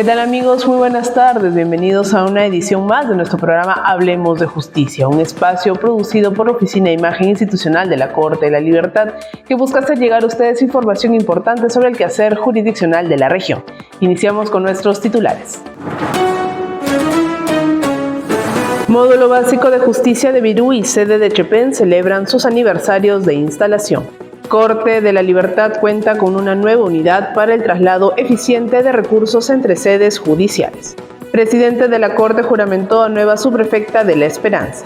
¿Qué tal, amigos? Muy buenas tardes. Bienvenidos a una edición más de nuestro programa Hablemos de Justicia, un espacio producido por la Oficina de Imagen Institucional de la Corte de la Libertad que busca hacer llegar a ustedes información importante sobre el quehacer jurisdiccional de la región. Iniciamos con nuestros titulares. Módulo Básico de Justicia de Virú y sede de Chepén celebran sus aniversarios de instalación. Corte de la Libertad cuenta con una nueva unidad para el traslado eficiente de recursos entre sedes judiciales. Presidente de la Corte juramentó a nueva subprefecta de La Esperanza.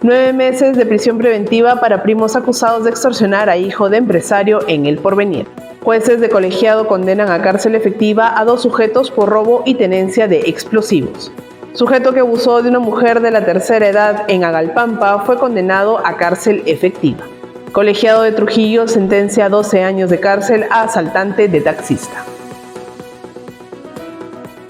9 meses de prisión preventiva para primos acusados de extorsionar a hijo de empresario en El Porvenir. Jueces de colegiado condenan a cárcel efectiva a 2 sujetos por robo y tenencia de explosivos. Sujeto que abusó de una mujer de la tercera edad en Agalpampa fue condenado a cárcel efectiva. Colegiado de Trujillo sentencia a 12 años de cárcel a asaltante de taxista.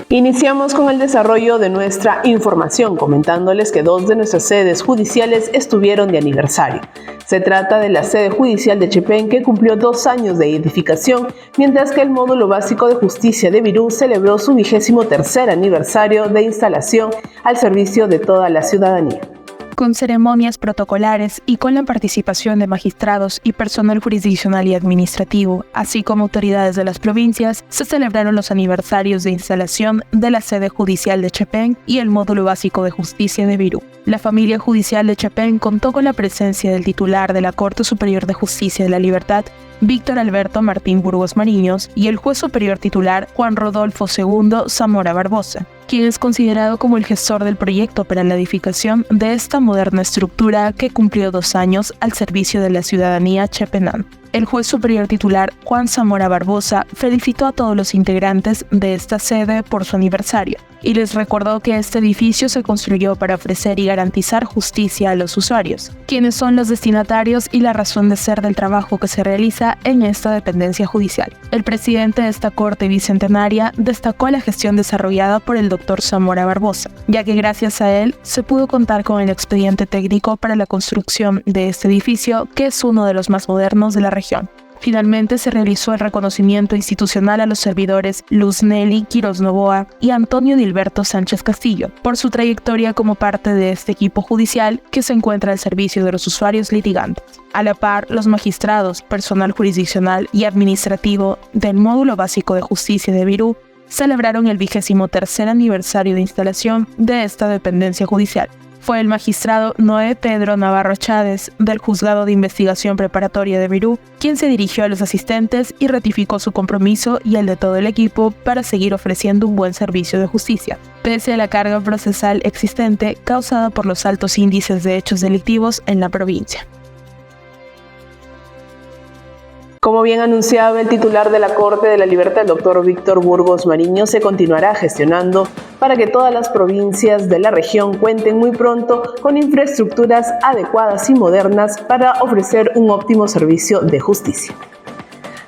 Iniciamos con el desarrollo de nuestra información, comentándoles que 2 de nuestras sedes judiciales estuvieron de aniversario. Se trata de la sede judicial de Chepén, que cumplió 2 años de edificación, mientras que el Módulo Básico de Justicia de Virú celebró su 23º aniversario de instalación al servicio de toda la ciudadanía. Con ceremonias protocolares y con la participación de magistrados y personal jurisdiccional y administrativo, así como autoridades de las provincias, se celebraron los aniversarios de instalación de la sede judicial de Chepén y el Módulo Básico de Justicia de Virú. La familia judicial de Chepén contó con la presencia del titular de la Corte Superior de Justicia de la Libertad, Víctor Alberto Martín Burgos Mariños, y el juez superior titular Juan Rodolfo II Zamora Barbosa, quien es considerado como el gestor del proyecto para la edificación de esta moderna estructura que cumplió 2 años al servicio de la ciudadanía chepenán. El juez superior titular Juan Zamora Barbosa felicitó a todos los integrantes de esta sede por su aniversario y les recordó que este edificio se construyó para ofrecer y garantizar justicia a los usuarios, quienes son los destinatarios y la razón de ser del trabajo que se realiza en esta dependencia judicial. El presidente de esta Corte Bicentenaria destacó la gestión desarrollada por el doctor Zamora Barbosa, ya que gracias a él se pudo contar con el expediente técnico para la construcción de este edificio, que es uno de los más modernos de la región. Finalmente se realizó el reconocimiento institucional a los servidores Luz Nelly Quiroz Novoa y Antonio Dilberto Sánchez Castillo por su trayectoria como parte de este equipo judicial que se encuentra al servicio de los usuarios litigantes. A la par, los magistrados, personal jurisdiccional y administrativo del Módulo Básico de Justicia de Virú celebraron el 23º aniversario de instalación de esta dependencia judicial. Fue el magistrado Noé Pedro Navarro Chávez, del Juzgado de Investigación Preparatoria de Virú, quien se dirigió a los asistentes y ratificó su compromiso y el de todo el equipo para seguir ofreciendo un buen servicio de justicia, pese a la carga procesal existente causada por los altos índices de hechos delictivos en la provincia. Como bien anunciaba el titular de la Corte de la Libertad, el doctor Víctor Burgos Mariños, se continuará gestionando para que todas las provincias de la región cuenten muy pronto con infraestructuras adecuadas y modernas para ofrecer un óptimo servicio de justicia.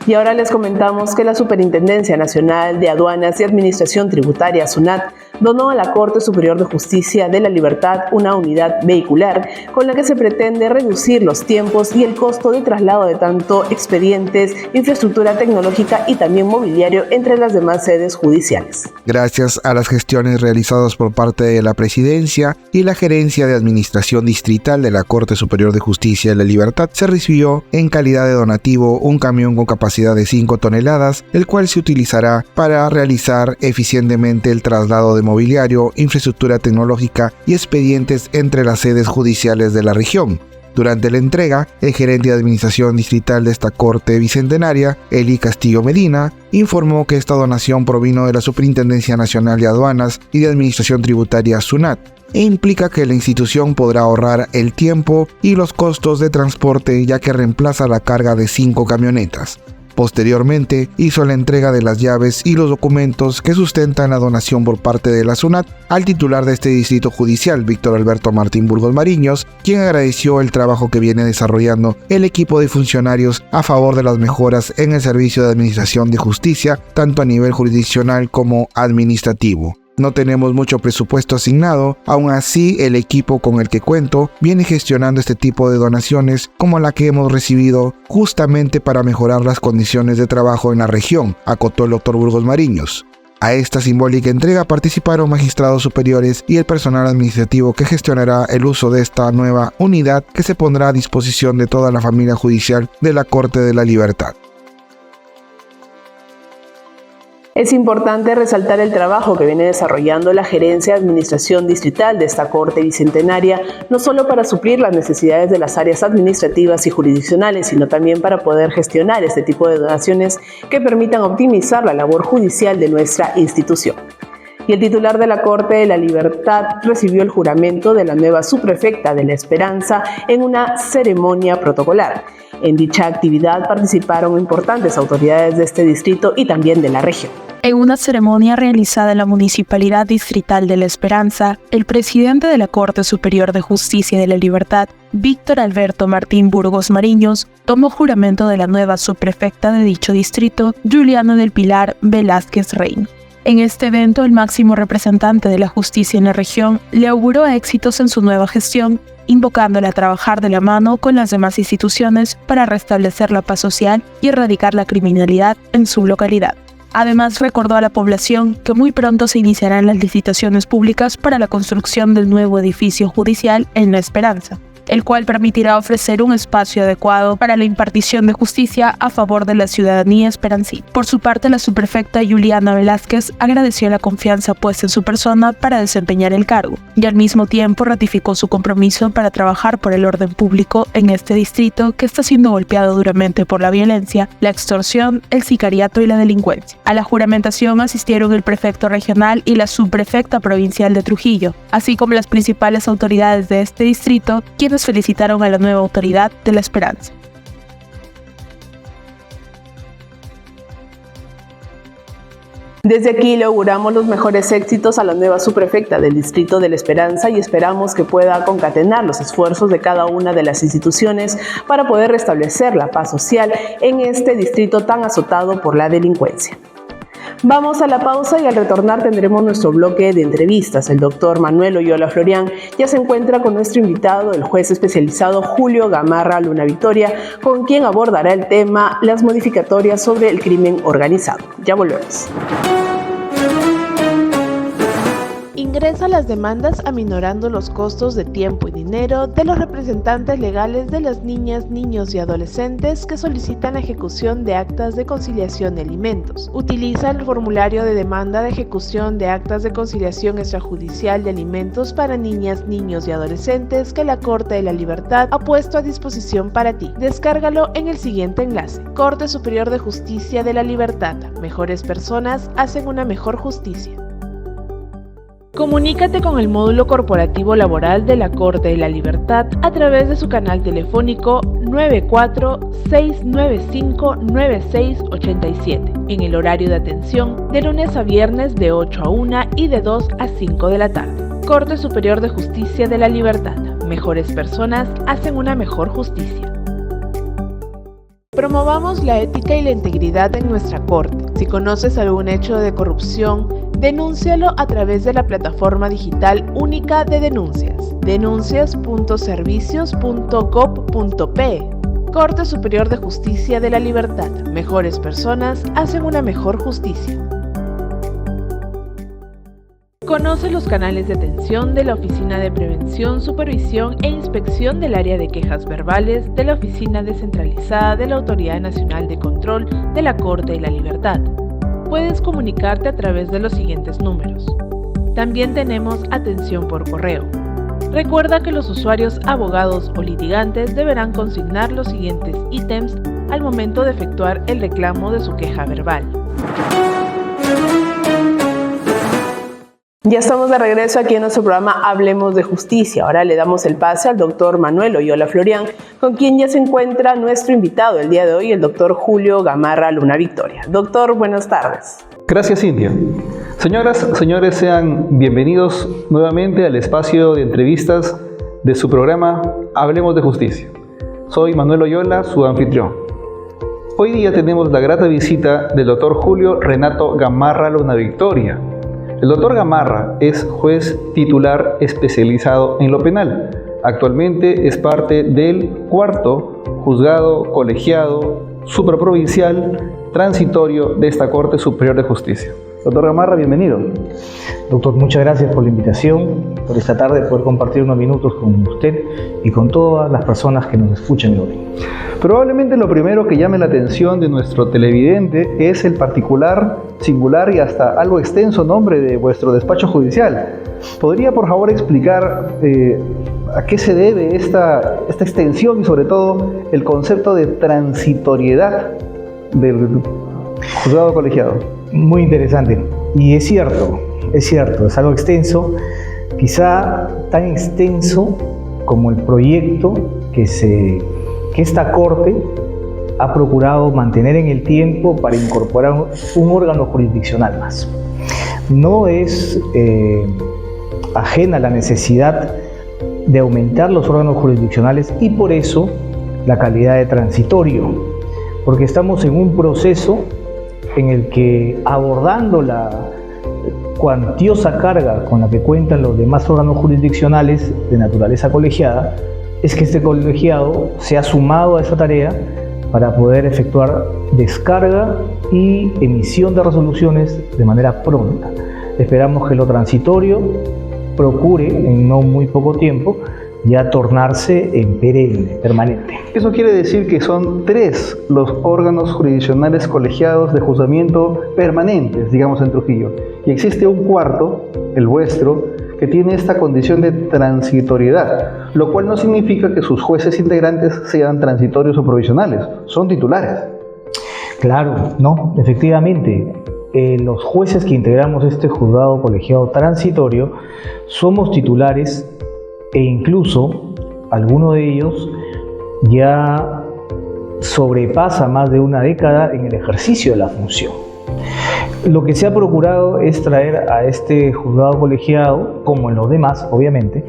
Y ahora les comentamos que la Superintendencia Nacional de Aduanas y Administración Tributaria, SUNAT, donó a la Corte Superior de Justicia de la Libertad una unidad vehicular con la que se pretende reducir los tiempos y el costo de traslado de tanto expedientes, infraestructura tecnológica y también mobiliario entre las demás sedes judiciales. Gracias a las gestiones realizadas por parte de la Presidencia y la Gerencia de Administración Distrital de la Corte Superior de Justicia de la Libertad, se recibió en calidad de donativo un camión con capacidad de 5 toneladas, el cual se utilizará para realizar eficientemente el traslado de mobiliario, infraestructura tecnológica y expedientes entre las sedes judiciales de la región. Durante la entrega, el gerente de administración distrital de esta Corte Bicentenaria, Eli Castillo Medina, informó que esta donación provino de la Superintendencia Nacional de Aduanas y de Administración Tributaria, SUNAT, e implica que la institución podrá ahorrar el tiempo y los costos de transporte, ya que reemplaza la carga de 5 camionetas. Posteriormente, hizo la entrega de las llaves y los documentos que sustentan la donación por parte de la SUNAT al titular de este distrito judicial, Víctor Alberto Martín Burgos Mariños, quien agradeció el trabajo que viene desarrollando el equipo de funcionarios a favor de las mejoras en el servicio de administración de justicia, tanto a nivel jurisdiccional como administrativo. No tenemos mucho presupuesto asignado, aún así el equipo con el que cuento viene gestionando este tipo de donaciones como la que hemos recibido justamente para mejorar las condiciones de trabajo en la región, acotó el doctor Burgos Mariños. A esta simbólica entrega participaron magistrados superiores y el personal administrativo que gestionará el uso de esta nueva unidad que se pondrá a disposición de toda la familia judicial de la Corte de la Libertad. Es importante resaltar el trabajo que viene desarrollando la Gerencia de Administración Distrital de esta Corte Bicentenaria, no solo para suplir las necesidades de las áreas administrativas y jurisdiccionales, sino también para poder gestionar este tipo de donaciones que permitan optimizar la labor judicial de nuestra institución. Y el titular de la Corte de la Libertad recibió el juramento de la nueva subprefecta de La Esperanza en una ceremonia protocolar. En dicha actividad participaron importantes autoridades de este distrito y también de la región. En una ceremonia realizada en la Municipalidad Distrital de La Esperanza, el presidente de la Corte Superior de Justicia de la Libertad, Víctor Alberto Martín Burgos Mariños, tomó juramento de la nueva subprefecta de dicho distrito, Juliana del Pilar Velázquez Reino. En este evento, el máximo representante de la justicia en la región le auguró éxitos en su nueva gestión, invocándola a trabajar de la mano con las demás instituciones para restablecer la paz social y erradicar la criminalidad en su localidad. Además, recordó a la población que muy pronto se iniciarán las licitaciones públicas para la construcción del nuevo edificio judicial en La Esperanza, el cual permitirá ofrecer un espacio adecuado para la impartición de justicia a favor de la ciudadanía esperancina. Por su parte, la subprefecta Juliana Velázquez agradeció la confianza puesta en su persona para desempeñar el cargo y al mismo tiempo ratificó su compromiso para trabajar por el orden público en este distrito que está siendo golpeado duramente por la violencia, la extorsión, el sicariato y la delincuencia. A la juramentación asistieron el prefecto regional y la subprefecta provincial de Trujillo, así como las principales autoridades de este distrito, quienes felicitaron a la nueva autoridad de La Esperanza. Desde aquí le auguramos los mejores éxitos a la nueva subprefecta del distrito de La Esperanza y esperamos que pueda concatenar los esfuerzos de cada una de las instituciones para poder restablecer la paz social en este distrito tan azotado por la delincuencia. Vamos a la pausa y al retornar tendremos nuestro bloque de entrevistas. El doctor Manuel Oyola Florián ya se encuentra con nuestro invitado, el juez especializado Julio Gamarra Luna Victoria, con quien abordará el tema las modificatorias sobre el crimen organizado. Ya volvemos. Ingresa las demandas aminorando los costos de tiempo y dinero de los representantes legales de las niñas, niños y adolescentes que solicitan la ejecución de actas de conciliación de alimentos. Utiliza el formulario de demanda de ejecución de actas de conciliación extrajudicial de alimentos para niñas, niños y adolescentes que la Corte de la Libertad ha puesto a disposición para ti. Descárgalo en el siguiente enlace: Corte Superior de Justicia de la Libertad. Mejores personas hacen una mejor justicia. Comunícate con el módulo corporativo laboral de la Corte de la Libertad a través de su canal telefónico 94-695-9687 en el horario de atención de lunes a viernes de 8 a 1 y de 2 a 5 de la tarde. Corte Superior de Justicia de la Libertad. Mejores personas hacen una mejor justicia. Promovamos la ética y la integridad en nuestra Corte. Si conoces algún hecho de corrupción, denúncialo a través de la plataforma digital única de denuncias, denuncias.servicios.gov.pe. Corte Superior de Justicia de la Libertad. Mejores personas hacen una mejor justicia. Conoce los canales de atención de la Oficina de Prevención, Supervisión e Inspección del Área de Quejas Verbales de la Oficina Descentralizada de la Autoridad Nacional de Control de la Corte de la Libertad. Puedes comunicarte a través de los siguientes números. También tenemos atención por correo. Recuerda que los usuarios, abogados o litigantes deberán consignar los siguientes ítems al momento de efectuar el reclamo de su queja verbal. Ya estamos de regreso aquí en nuestro programa Hablemos de Justicia. Ahora le damos el pase al doctor Manuel Oyola Florián, con quien ya se encuentra nuestro invitado el día de hoy, el doctor Julio Gamarra Luna Victoria. Doctor, buenas tardes. Gracias, Cintia. Señoras, señores, sean bienvenidos nuevamente al espacio de entrevistas de su programa Hablemos de Justicia. Soy Manuel Oyola, su anfitrión. Hoy día tenemos la grata visita del doctor Julio Renato Gamarra Luna Victoria. El doctor Gamarra es juez titular especializado en lo penal. Actualmente es parte del 4º juzgado colegiado supraprovincial transitorio de esta Corte Superior de Justicia. Doctor Gamarra, bienvenido. Doctor, muchas gracias por la invitación, por esta tarde poder compartir unos minutos con usted y con todas las personas que nos escuchan hoy. Probablemente lo primero que llame la atención de nuestro televidente es el particular, singular y hasta algo extenso nombre de vuestro despacho judicial. ¿Podría por favor explicar a qué se debe esta extensión y sobre todo el concepto de transitoriedad del juzgado colegiado? Muy interesante, y es cierto, es algo extenso, quizá tan extenso como el proyecto que esta Corte ha procurado mantener en el tiempo para incorporar un órgano jurisdiccional más. No es ajena a la necesidad de aumentar los órganos jurisdiccionales y por eso la calidad de transitorio, porque estamos en un proceso en el que, abordando la cuantiosa carga con la que cuentan los demás órganos jurisdiccionales de naturaleza colegiada, es que este colegiado se ha sumado a esa tarea para poder efectuar descarga y emisión de resoluciones de manera pronta. Esperamos que lo transitorio procure en no muy poco tiempo ya tornarse en perenne, permanente. Eso quiere decir que son 3 los órganos jurisdiccionales colegiados de juzgamiento permanentes, digamos, en Trujillo. Y existe un cuarto, el vuestro, que tiene esta condición de transitoriedad, lo cual no significa que sus jueces integrantes sean transitorios o provisionales, son titulares. Claro, no, efectivamente. Los jueces que integramos este juzgado colegiado transitorio somos titulares e incluso alguno de ellos ya sobrepasa más de una década en el ejercicio de la función. Lo que se ha procurado es traer a este juzgado colegiado, como en los demás, obviamente,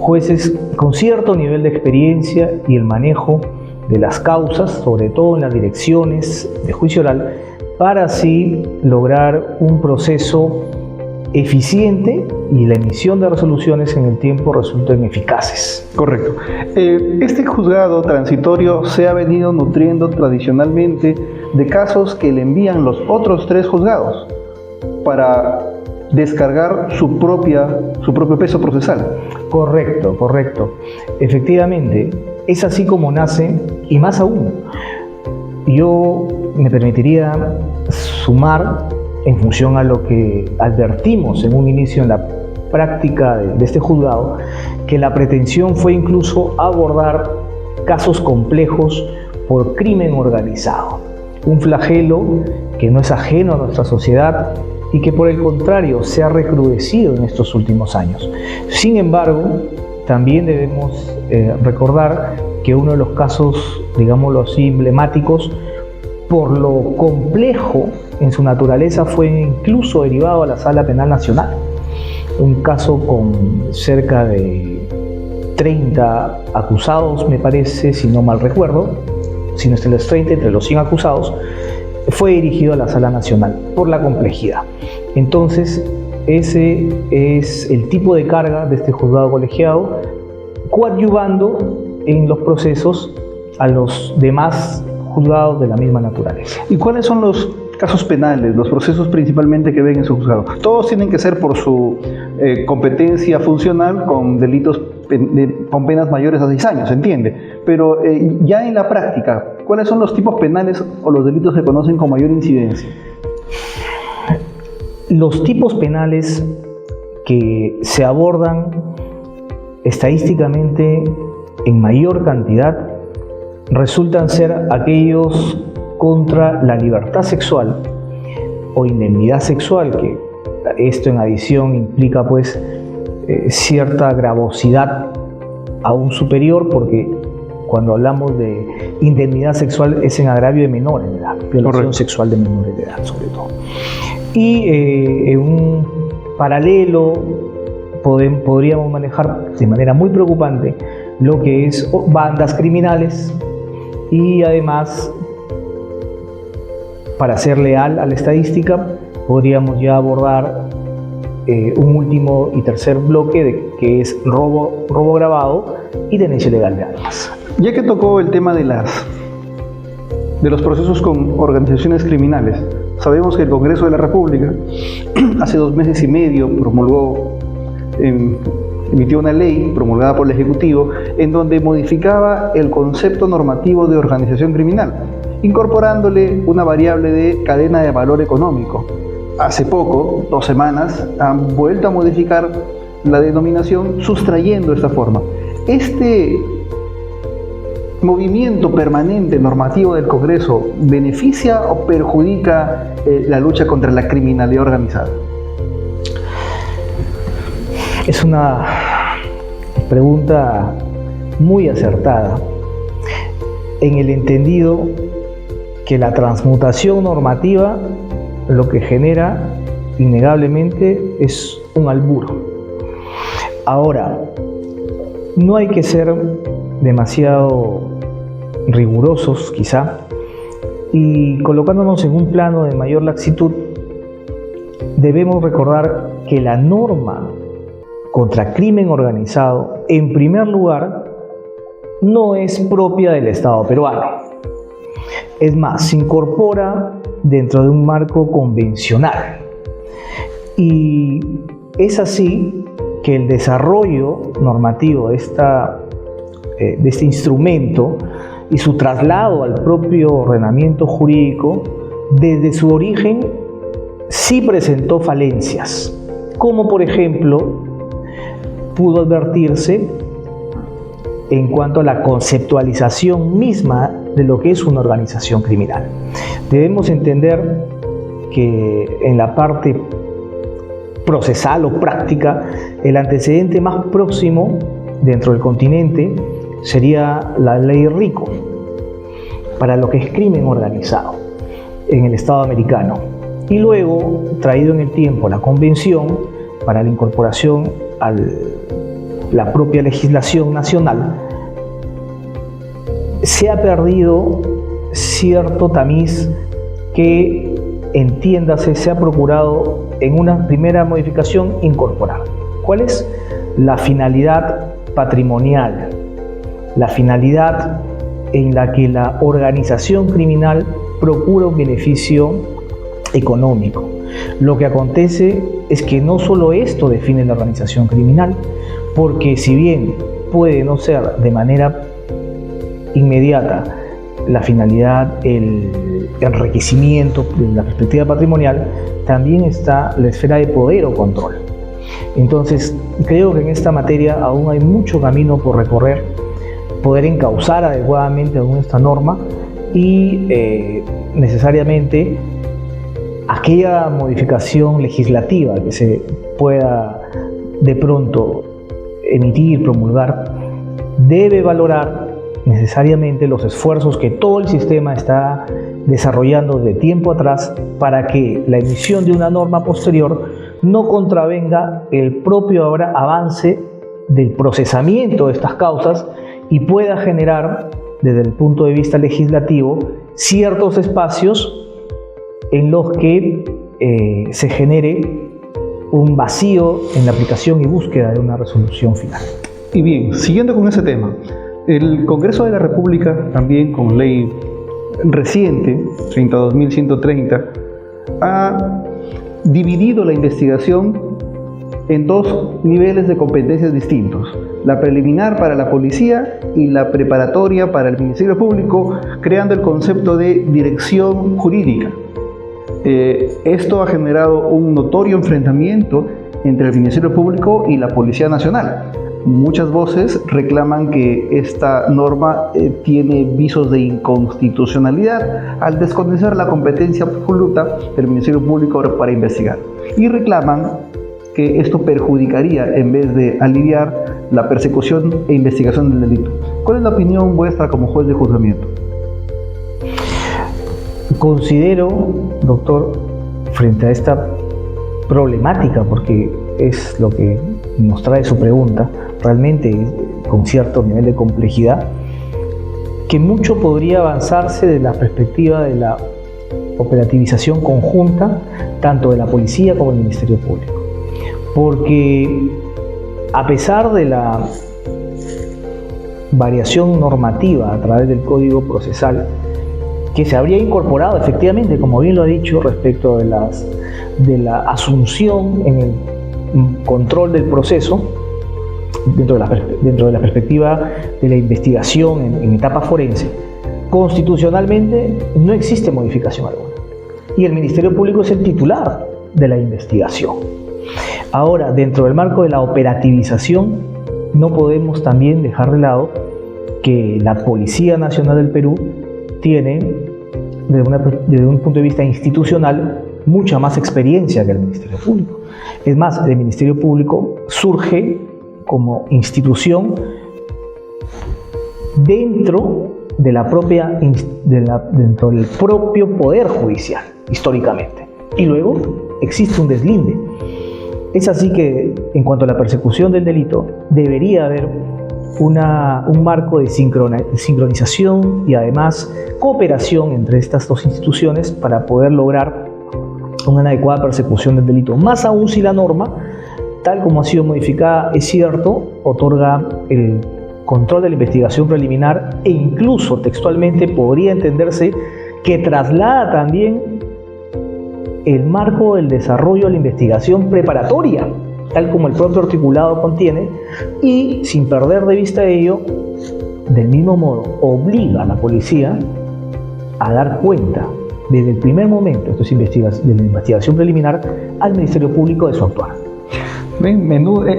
jueces con cierto nivel de experiencia y el manejo de las causas, sobre todo en las direcciones de juicio oral, para así lograr un proceso eficiente y la emisión de resoluciones en el tiempo resulten eficaces. Correcto. Este juzgado transitorio se ha venido nutriendo tradicionalmente de casos que le envían los otros 3 juzgados para descargar su propio peso procesal. Correcto. Efectivamente, es así como nace, y más aún. Yo me permitiría sumar, en función a lo que advertimos en un inicio en la práctica de este juzgado, que la pretensión fue incluso abordar casos complejos por crimen organizado, un flagelo que no es ajeno a nuestra sociedad y que por el contrario se ha recrudecido en estos últimos años. Sin embargo, también debemos recordar que uno de los casos, digámoslo así, emblemáticos, por lo complejo en su naturaleza, fue incluso derivado a la Sala Penal Nacional. Un caso con cerca de 30 acusados, me parece, si no mal recuerdo, si no es entre los 30, entre los 100 acusados, fue dirigido a la Sala Nacional por la complejidad. Entonces, ese es el tipo de carga de este juzgado colegiado, coadyuvando en los procesos a los demás juzgados de la misma naturaleza. ¿Y cuáles son los casos penales, los procesos principalmente que ven en su juzgado? Todos tienen que ser por su competencia funcional con delitos con penas mayores a 6 años, ¿se entiende? Pero ya en la práctica, ¿cuáles son los tipos penales o los delitos que conocen con mayor incidencia? Los tipos penales que se abordan estadísticamente en mayor cantidad resultan ser aquellos contra la libertad sexual o indemnidad sexual, que esto en adición implica pues cierta gravosidad aún superior, porque cuando hablamos de indemnidad sexual es en agravio de menores de edad, violación Correcto. sexual de menores de edad sobre todo. Y en un paralelo podríamos manejar de manera muy preocupante lo que es bandas criminales y además, para ser leal a la estadística, podríamos ya abordar un último y tercer bloque que es robo agravado y tenencia ilegal de armas. Ya que tocó el tema de los procesos con organizaciones criminales, Sabemos que el Congreso de la República hace 2 meses y medio emitió una ley promulgada por el Ejecutivo en donde modificaba el concepto normativo de organización criminal, incorporándole una variable de cadena de valor económico. Hace poco, 2 semanas, han vuelto a modificar la denominación sustrayendo esta forma. Este movimiento permanente normativo del Congreso beneficia o perjudica la lucha contra la criminalidad organizada? Es una pregunta muy acertada, en el entendido que la transmutación normativa lo que genera innegablemente es un albur. Ahora, no hay que ser demasiado rigurosos quizá, y colocándonos en un plano de mayor laxitud, debemos recordar que la norma contra crimen organizado, en primer lugar, no es propia del Estado peruano. Es más, se incorpora dentro de un marco convencional. Y es así que el desarrollo normativo de este instrumento y su traslado al propio ordenamiento jurídico, desde su origen, sí presentó falencias, como por ejemplo pudo advertirse en cuanto a la conceptualización misma de lo que es una organización criminal. Debemos entender que en la parte procesal o práctica, el antecedente más próximo dentro del continente sería la ley RICO, para lo que es crimen organizado en el Estado americano, y luego traído en el tiempo la Convención para la incorporación a la propia legislación nacional. Se ha perdido cierto tamiz que, entiéndase, se ha procurado en una primera modificación incorporar. ¿Cuál es? La finalidad patrimonial, la finalidad en la que la organización criminal procura un beneficio económico. Lo que acontece es que no solo esto define la organización criminal, porque si bien puede no ser de manera inmediata la finalidad, el enriquecimiento desde la perspectiva patrimonial, también está la esfera de poder o control. Entonces, creo que en esta materia aún hay mucho camino por recorrer, poder encauzar adecuadamente aún esta norma y necesariamente aquella modificación legislativa que se pueda de pronto emitir, promulgar, debe valorar necesariamente los esfuerzos que todo el sistema está desarrollando de tiempo atrás para que la emisión de una norma posterior no contravenga el propio avance del procesamiento de estas causas y pueda generar, desde el punto de vista legislativo, ciertos espacios en los que se genere un vacío en la aplicación y búsqueda de una resolución final. Y bien, siguiendo con ese tema, el Congreso de la República, también con ley reciente, 32.130, ha dividido la investigación en 2 niveles de competencias distintos: la preliminar para la policía y la preparatoria para el Ministerio Público, creando el concepto de dirección jurídica. Esto ha generado un notorio enfrentamiento entre el Ministerio Público y la Policía Nacional. Muchas voces reclaman que esta norma tiene visos de inconstitucionalidad al desconocer la competencia absoluta del Ministerio Público para investigar, y reclaman que esto perjudicaría en vez de aliviar la persecución e investigación del delito. ¿Cuál es la opinión vuestra como juez de juzgamiento? Considero, doctor, frente a esta problemática, porque es lo que nos trae su pregunta, realmente con cierto nivel de complejidad, que mucho podría avanzarse desde la perspectiva de la operativización conjunta tanto de la policía como del Ministerio Público. Porque a pesar de la variación normativa a través del Código Procesal, que se habría incorporado efectivamente, como bien lo ha dicho, respecto de la asunción en el control del proceso, dentro de la perspectiva de la investigación en etapa forense. Constitucionalmente no existe modificación alguna y el Ministerio Público es el titular de la investigación. Ahora, dentro del marco de la operativización, no podemos también dejar de lado que la Policía Nacional del Perú tiene, desde un punto de vista institucional, mucha más experiencia que el Ministerio Público. Es más, el Ministerio Público surge como institución dentro dentro del propio Poder Judicial, históricamente. Y luego existe un deslinde. Es así que, en cuanto a la persecución del delito, debería haber un marco de sincronización y además cooperación entre estas dos instituciones para poder lograr una adecuada persecución del delito. Más aún si la norma, tal como ha sido modificada, es cierto, otorga el control de la investigación preliminar e incluso textualmente podría entenderse que traslada también el marco del desarrollo de la investigación preparatoria, tal como el propio articulado contiene, y sin perder de vista ello, del mismo modo, obliga a la policía a dar cuenta desde el primer momento, esto es de la investigación preliminar, al Ministerio Público de su actuar. Bien,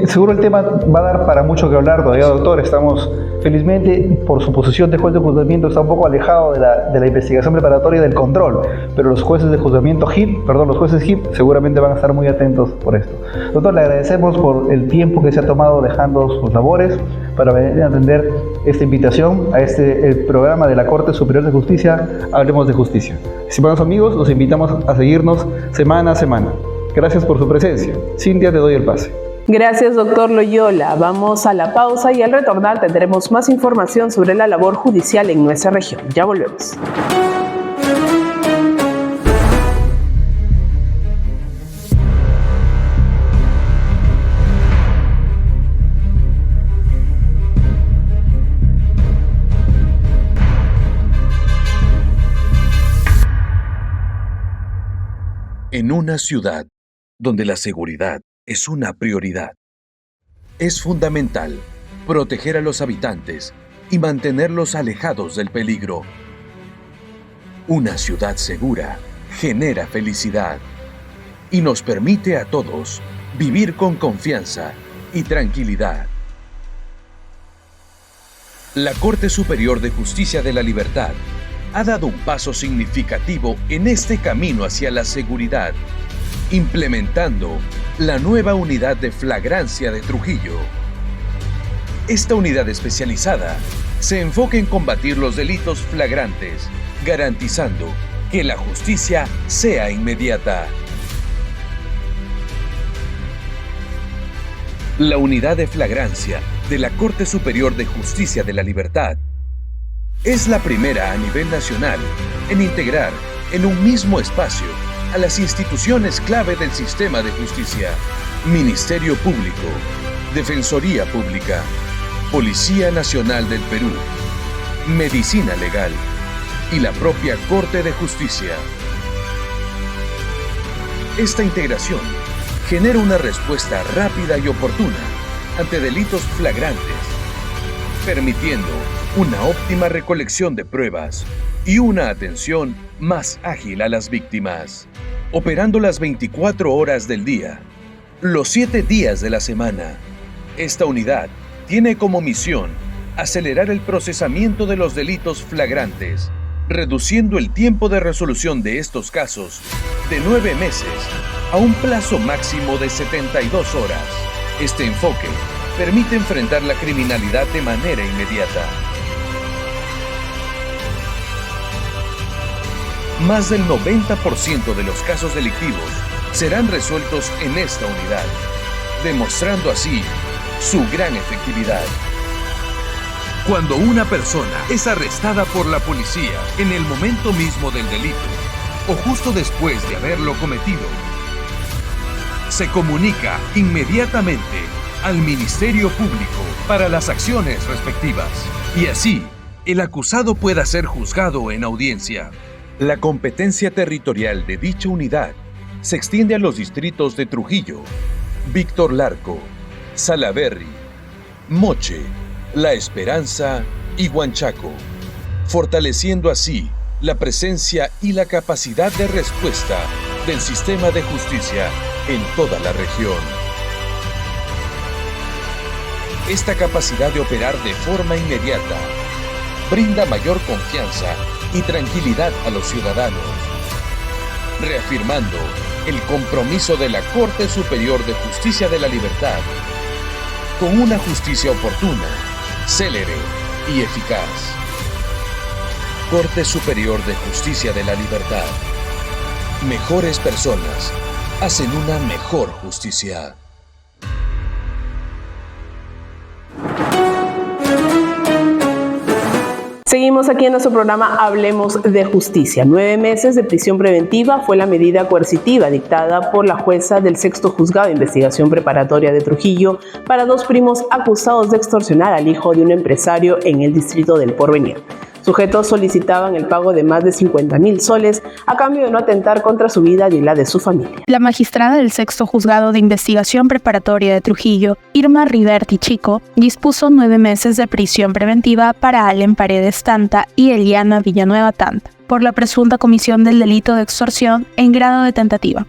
seguro el tema va a dar para mucho que hablar todavía, doctor. Estamos, felizmente, por su posición de juez de juzgamiento, está un poco alejado de la investigación preparatoria y del control, pero los jueces de juzgamiento los jueces HIP seguramente van a estar muy atentos por esto. Doctor, le agradecemos por el tiempo que se ha tomado dejando sus labores para venir a atender esta invitación a el programa de la Corte Superior de Justicia, Hablemos de Justicia. Estimados amigos, los invitamos a seguirnos semana a semana. Gracias por su presencia. Cintia, te doy el pase. Gracias, doctor Loyola. Vamos a la pausa y al retornar tendremos más información sobre la labor judicial en nuestra región. Ya volvemos. En una ciudad donde la seguridad es una prioridad, es fundamental proteger a los habitantes y mantenerlos alejados del peligro. Una ciudad segura genera felicidad y nos permite a todos vivir con confianza y tranquilidad. La Corte Superior de Justicia de la Libertad ha dado un paso significativo en este camino hacia la seguridad, implementando la nueva unidad de flagrancia de Trujillo. Esta unidad especializada se enfoca en combatir los delitos flagrantes, garantizando que la justicia sea inmediata. La unidad de flagrancia de la Corte Superior de Justicia de la Libertad es la primera a nivel nacional en integrar en un mismo espacio a las instituciones clave del sistema de justicia: Ministerio Público, Defensoría Pública, Policía Nacional del Perú, Medicina Legal y la propia Corte de Justicia. Esta integración genera una respuesta rápida y oportuna ante delitos flagrantes, permitiendo una óptima recolección de pruebas y una atención más ágil a las víctimas, operando las 24 horas del día, los 7 días de la semana. Esta unidad tiene como misión acelerar el procesamiento de los delitos flagrantes, reduciendo el tiempo de resolución de estos casos de 9 meses a un plazo máximo de 72 horas. Este enfoque permite enfrentar la criminalidad de manera inmediata. Más del 90% de los casos delictivos serán resueltos en esta unidad, demostrando así su gran efectividad. Cuando una persona es arrestada por la policía en el momento mismo del delito o justo después de haberlo cometido, se comunica inmediatamente al Ministerio Público para las acciones respectivas y así el acusado pueda ser juzgado en audiencia. La competencia territorial de dicha unidad se extiende a los distritos de Trujillo, Víctor Larco, Salaberry, Moche, La Esperanza y Huanchaco, fortaleciendo así la presencia y la capacidad de respuesta del sistema de justicia en toda la región. Esta capacidad de operar de forma inmediata brinda mayor confianza y tranquilidad a los ciudadanos, reafirmando el compromiso de la Corte Superior de Justicia de la Libertad con una justicia oportuna, célere y eficaz. Corte Superior de Justicia de la Libertad. Mejores personas hacen una mejor justicia. Seguimos aquí en nuestro programa Hablemos de Justicia. 9 meses de prisión preventiva fue la medida coercitiva dictada por la jueza del 6º Juzgado de Investigación Preparatoria de Trujillo para 2 primos acusados de extorsionar al hijo de un empresario en el distrito del Porvenir. Sujetos solicitaban el pago de más de 50.000 soles a cambio de no atentar contra su vida ni la de su familia. La magistrada del 6º Juzgado de Investigación Preparatoria de Trujillo, Irma Riverti Chico, dispuso 9 meses de prisión preventiva para Allen Paredes Tanta y Eliana Villanueva Tanta por la presunta comisión del delito de extorsión en grado de tentativa.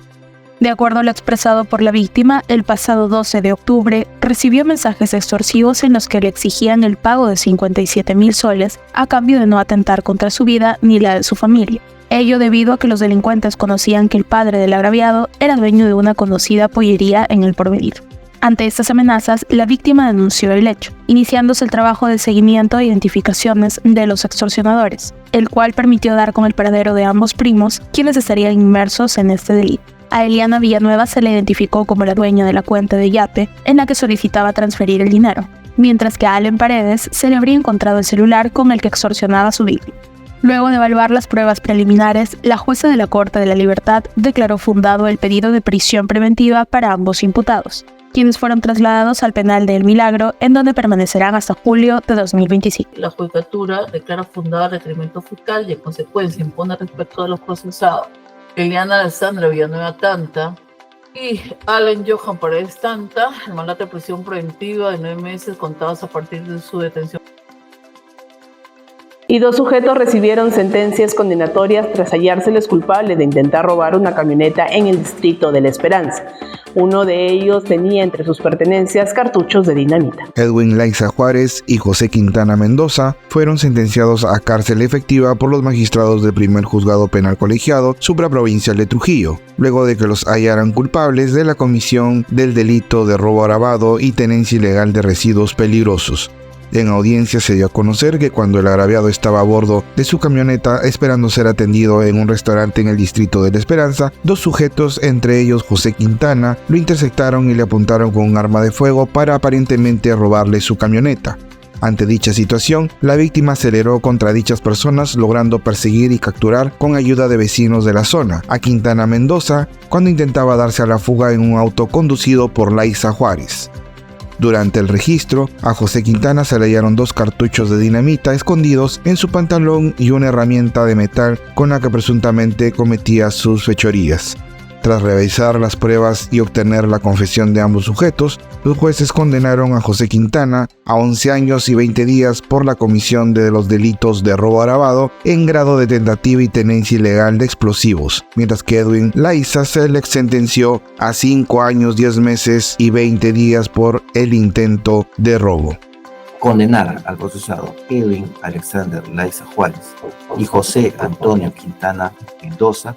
De acuerdo a lo expresado por la víctima, el pasado 12 de octubre recibió mensajes extorsivos en los que le exigían el pago de 57.000 soles a cambio de no atentar contra su vida ni la de su familia. Ello debido a que los delincuentes conocían que el padre del agraviado era dueño de una conocida pollería en el Porvenir. Ante estas amenazas, la víctima denunció el hecho, iniciándose el trabajo de seguimiento e identificaciones de los extorsionadores, el cual permitió dar con el paradero de ambos primos, quienes estarían inmersos en este delito. A Eliana Villanueva se le identificó como la dueña de la cuenta de Yape en la que solicitaba transferir el dinero, mientras que a Allen Paredes se le habría encontrado el celular con el que extorsionaba a su víctima. Luego de evaluar las pruebas preliminares, la jueza de la Corte de la Libertad declaró fundado el pedido de prisión preventiva para ambos imputados, quienes fueron trasladados al penal de El Milagro, en donde permanecerán hasta julio de 2025. La Judicatura declara fundado el requerimiento fiscal y en consecuencia impone respecto a los procesados Eliana Alessandra Villanueva Tanta y Allen Johan Paredes Tanta el mandato de prisión preventiva de 9 meses contados a partir de su detención. Y 2 sujetos recibieron sentencias condenatorias tras hallárseles culpables de intentar robar una camioneta en el distrito de La Esperanza. Uno de ellos tenía entre sus pertenencias cartuchos de dinamita. Edwin Laiza Juárez y José Quintana Mendoza fueron sentenciados a cárcel efectiva por los magistrados del primer juzgado penal colegiado supraprovincial de Trujillo, luego de que los hallaran culpables de la comisión del delito de robo agravado y tenencia ilegal de residuos peligrosos. En audiencia se dio a conocer que cuando el agraviado estaba a bordo de su camioneta esperando ser atendido en un restaurante en el distrito de La Esperanza, 2 sujetos, entre ellos José Quintana, lo interceptaron y le apuntaron con un arma de fuego para aparentemente robarle su camioneta. Ante dicha situación, la víctima aceleró contra dichas personas, logrando perseguir y capturar con ayuda de vecinos de la zona a Quintana Mendoza cuando intentaba darse a la fuga en un auto conducido por Laiza Juárez. Durante el registro, a José Quintana se le hallaron 2 cartuchos de dinamita escondidos en su pantalón y una herramienta de metal con la que presuntamente cometía sus fechorías. Tras revisar las pruebas y obtener la confesión de ambos sujetos, los jueces condenaron a José Quintana a 11 años y 20 días por la comisión de los delitos de robo agravado en grado de tentativa y tenencia ilegal de explosivos, mientras que Edwin Laiza se le sentenció a 5 años, 10 meses y 20 días por el intento de robo. Condenar al procesado Edwin Alexander Laiza Juárez y José Antonio Quintana Mendoza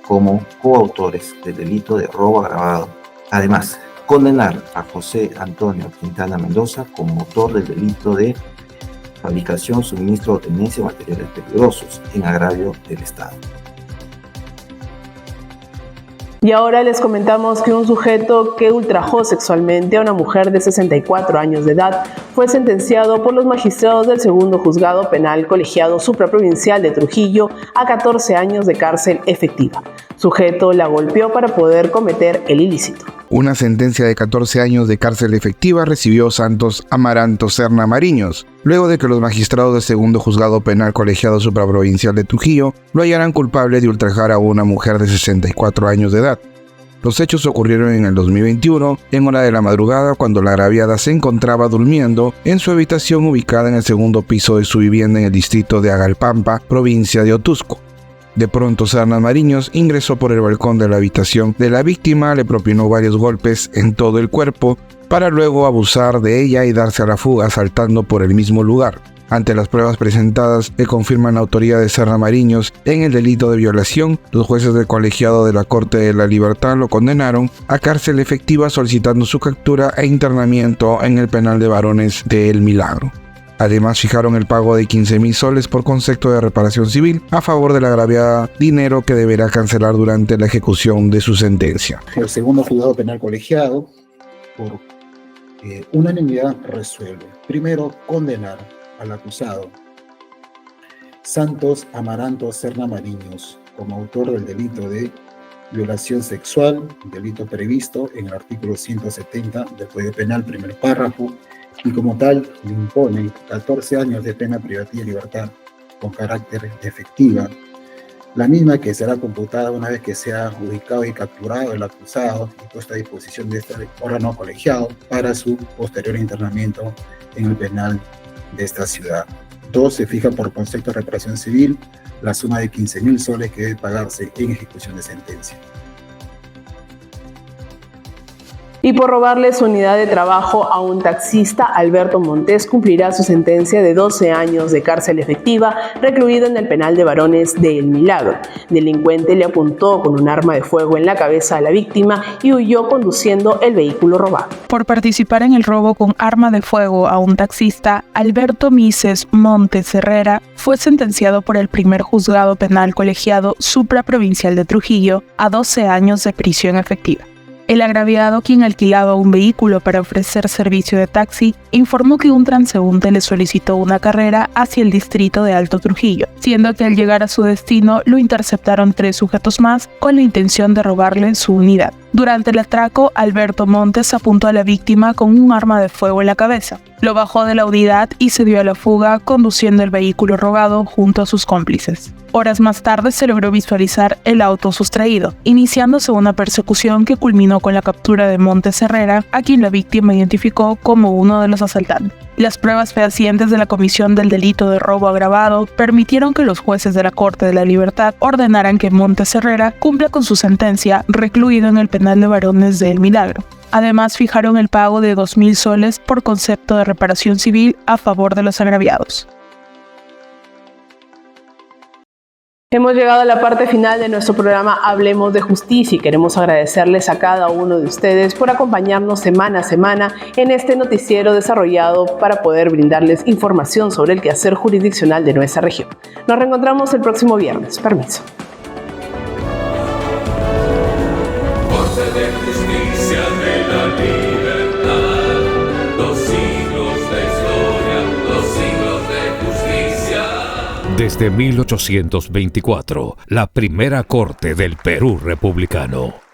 como coautores del delito de robo agravado. Además, condenar a José Antonio Quintana Mendoza como autor del delito de fabricación, suministro o tenencia de materiales peligrosos en agravio del Estado. Y ahora les comentamos que un sujeto que ultrajó sexualmente a una mujer de 64 años de edad fue sentenciado por los magistrados del segundo juzgado penal colegiado supraprovincial de Trujillo a 14 años de cárcel efectiva. Sujeto la golpeó para poder cometer el ilícito. Una sentencia de 14 años de cárcel efectiva recibió Santos Amaranto Serna Mariños, luego de que los magistrados del segundo juzgado penal colegiado supraprovincial de Trujillo lo hallaran culpable de ultrajar a una mujer de 64 años de edad. Los hechos ocurrieron en el 2021, en hora de la madrugada, cuando la agraviada se encontraba durmiendo en su habitación ubicada en el segundo piso de su vivienda en el distrito de Agalpampa, provincia de Otusco. De pronto, Serna Mariños ingresó por el balcón de la habitación de la víctima, le propinó varios golpes en todo el cuerpo, para luego abusar de ella y darse a la fuga saltando por el mismo lugar. Ante las pruebas presentadas que confirman la autoría de Serna Mariños en el delito de violación, los jueces del colegiado de la Corte de la Libertad lo condenaron a cárcel efectiva solicitando su captura e internamiento en el penal de varones de El Milagro. Además, fijaron el pago de 15.000 soles por concepto de reparación civil a favor de la agraviada, dinero que deberá cancelar durante la ejecución de su sentencia. El segundo juzgado penal colegiado, por unanimidad, resuelve. Primero, condenar al acusado Santos Amaranto Serna Mariños como autor del delito de violación sexual, delito previsto en el artículo 170 del Código Penal, primer párrafo, y como tal le impone 14 años de pena privativa de libertad con carácter efectiva, la misma que será computada una vez que sea ubicado y capturado el acusado y puesto a disposición de este órgano colegiado para su posterior internamiento en el penal de esta ciudad. 2. Se fija por concepto de reparación civil la suma de 15.000 soles que debe pagarse en ejecución de sentencia. Y por robarle su unidad de trabajo a un taxista, Alberto Montes cumplirá su sentencia de 12 años de cárcel efectiva, recluido en el penal de varones de El Milagro. El delincuente le apuntó con un arma de fuego en la cabeza a la víctima y huyó conduciendo el vehículo robado. Por participar en el robo con arma de fuego a un taxista, Alberto Mises Montes Herrera fue sentenciado por el primer juzgado penal colegiado supraprovincial de Trujillo a 12 años de prisión efectiva. El agraviado, quien alquilaba un vehículo para ofrecer servicio de taxi, informó que un transeúnte le solicitó una carrera hacia el distrito de Alto Trujillo, siendo que al llegar a su destino lo interceptaron 3 sujetos más con la intención de robarle su unidad. Durante el atraco, Alberto Montes apuntó a la víctima con un arma de fuego en la cabeza. Lo bajó de la unidad y se dio a la fuga conduciendo el vehículo robado junto a sus cómplices. Horas más tarde se logró visualizar el auto sustraído, iniciándose una persecución que culminó con la captura de Montes Herrera, a quien la víctima identificó como uno de los asaltantes. Las pruebas fehacientes de la comisión del delito de robo agravado permitieron que los jueces de la Corte de la Libertad ordenaran que Montes Herrera cumpla con su sentencia recluido en el penal de varones de El Milagro. Además, fijaron el pago de 2.000 soles por concepto de reparación civil a favor de los agraviados. Hemos llegado a la parte final de nuestro programa Hablemos de Justicia y queremos agradecerles a cada uno de ustedes por acompañarnos semana a semana en este noticiero desarrollado para poder brindarles información sobre el quehacer jurisdiccional de nuestra región. Nos reencontramos el próximo viernes. Permiso. Corte de Justicia de la Libertad, 2 siglos de historia, 2 siglos de justicia. Desde 1824, la primera Corte del Perú republicano.